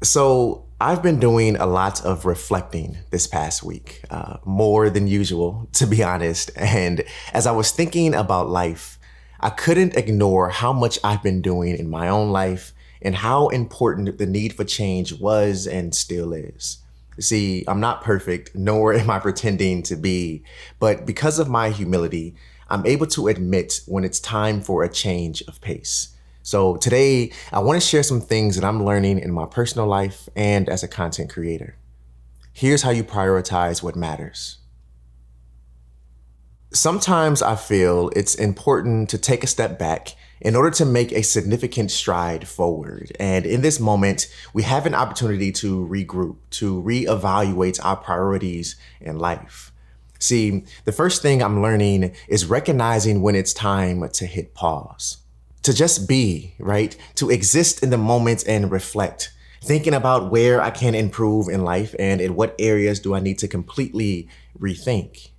So I've been doing a lot of reflecting this past week, more than usual, to be honest. And as I was thinking about life, I couldn't ignore how much I've been doing in my own life and how important the need for change was and still is. See, I'm not perfect, nor am I pretending to be, but because of my humility, I'm able to admit when it's time for a change of pace. So today, I want to share some things that I'm learning in my personal life and as a content creator. Here's how you prioritize what matters. Sometimes I feel it's important to take a step back in order to make a significant stride forward. And in this moment, we have an opportunity to regroup, to reevaluate our priorities in life. See, the first thing I'm learning is recognizing when it's time to hit pause. To just be, right? To exist in the moment and reflect, thinking about where I can improve in life and in what areas do I need to completely rethink.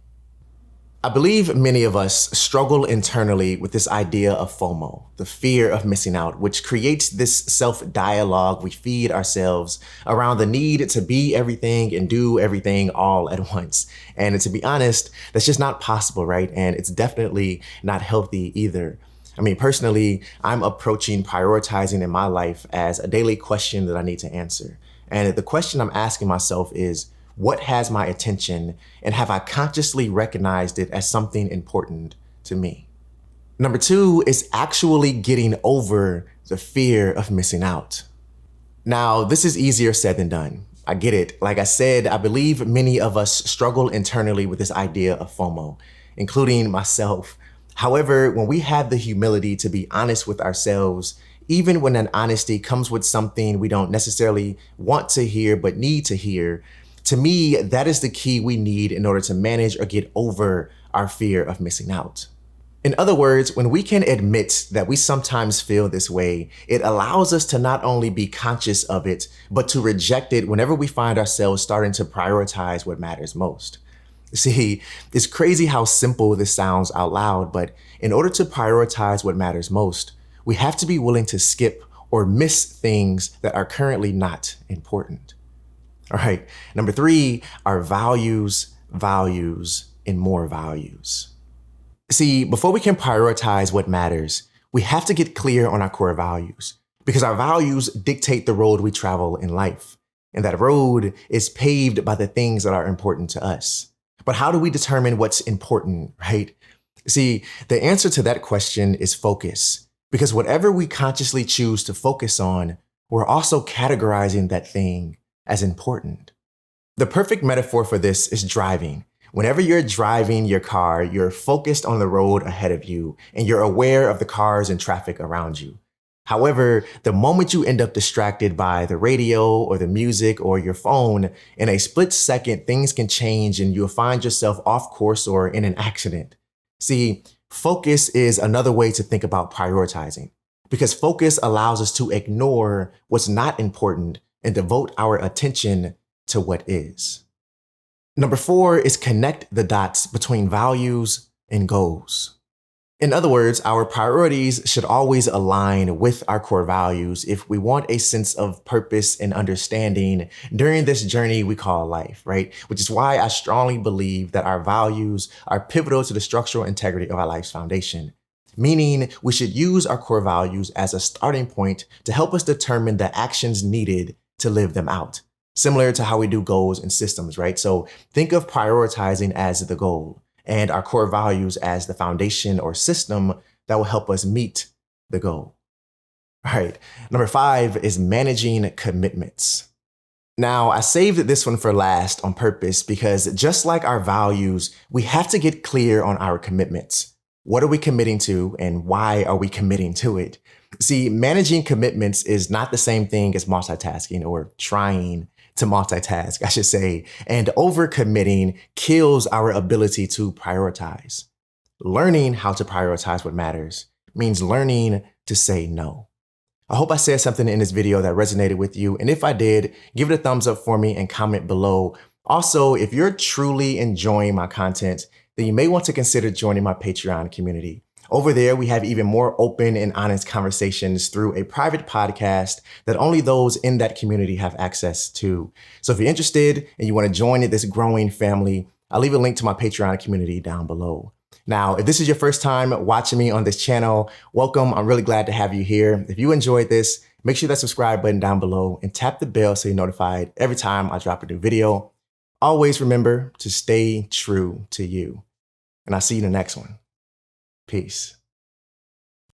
I believe many of us struggle internally with this idea of FOMO, the fear of missing out, which creates this self-dialogue we feed ourselves around the need to be everything and do everything all at once. And to be honest, that's just not possible, right? And it's definitely not healthy either. I mean, personally, I'm approaching prioritizing in my life as a daily question that I need to answer. And the question I'm asking myself is, what has my attention, and have I consciously recognized it as something important to me? Number two is actually getting over the fear of missing out. Now, this is easier said than done. I get it. Like I said, I believe many of us struggle internally with this idea of FOMO, including myself. However, when we have the humility to be honest with ourselves, even when that honesty comes with something we don't necessarily want to hear but need to hear, to me, that is the key we need in order to manage or get over our fear of missing out. In other words, when we can admit that we sometimes feel this way, it allows us to not only be conscious of it, but to reject it whenever we find ourselves starting to prioritize what matters most. See, it's crazy how simple this sounds out loud, but in order to prioritize what matters most, we have to be willing to skip or miss things that are currently not important. All right, number three are values, and more values. See, before we can prioritize what matters, we have to get clear on our core values because our values dictate the road we travel in life. And that road is paved by the things that are important to us. But how do we determine what's important, right? See, the answer to that question is focus, because whatever we consciously choose to focus on, we're also categorizing that thing as important. The perfect metaphor for this is driving. Whenever you're driving your car, you're focused on the road ahead of you, and you're aware of the cars and traffic around you. However, the moment you end up distracted by the radio or the music or your phone, in a split second, things can change and you'll find yourself off course or in an accident. See, focus is another way to think about prioritizing because focus allows us to ignore what's not important and devote our attention to what is. Number four is connect the dots between values and goals. In other words, our priorities should always align with our core values if we want a sense of purpose and understanding during this journey we call life, right? Which is why I strongly believe that our values are pivotal to the structural integrity of our life's foundation, meaning we should use our core values as a starting point to help us determine the actions needed to live them out, similar to how we do goals and systems, right? So think of prioritizing as the goal, and our core values as the foundation or system that will help us meet the goal. All right, number five is managing commitments. Now, I saved this one for last on purpose because just like our values, we have to get clear on our commitments. What are we committing to and why are we committing to it? See, managing commitments is not the same thing as multitasking or trying to multitask, I should say, and overcommitting kills our ability to prioritize. Learning how to prioritize what matters means learning to say no. I hope I said something in this video that resonated with you, and if I did, give it a thumbs up for me and comment below. Also, if you're truly enjoying my content, then you may want to consider joining my Patreon community. Over there, we have even more open and honest conversations through a private podcast that only those in that community have access to. So if you're interested and you want to join this growing family, I'll leave a link to my Patreon community down below. Now, if this is your first time watching me on this channel, welcome. I'm really glad to have you here. If you enjoyed this, make sure that subscribe button down below and tap the bell so you're notified every time I drop a new video. Always remember to stay true to you. And I'll see you in the next one. Peace.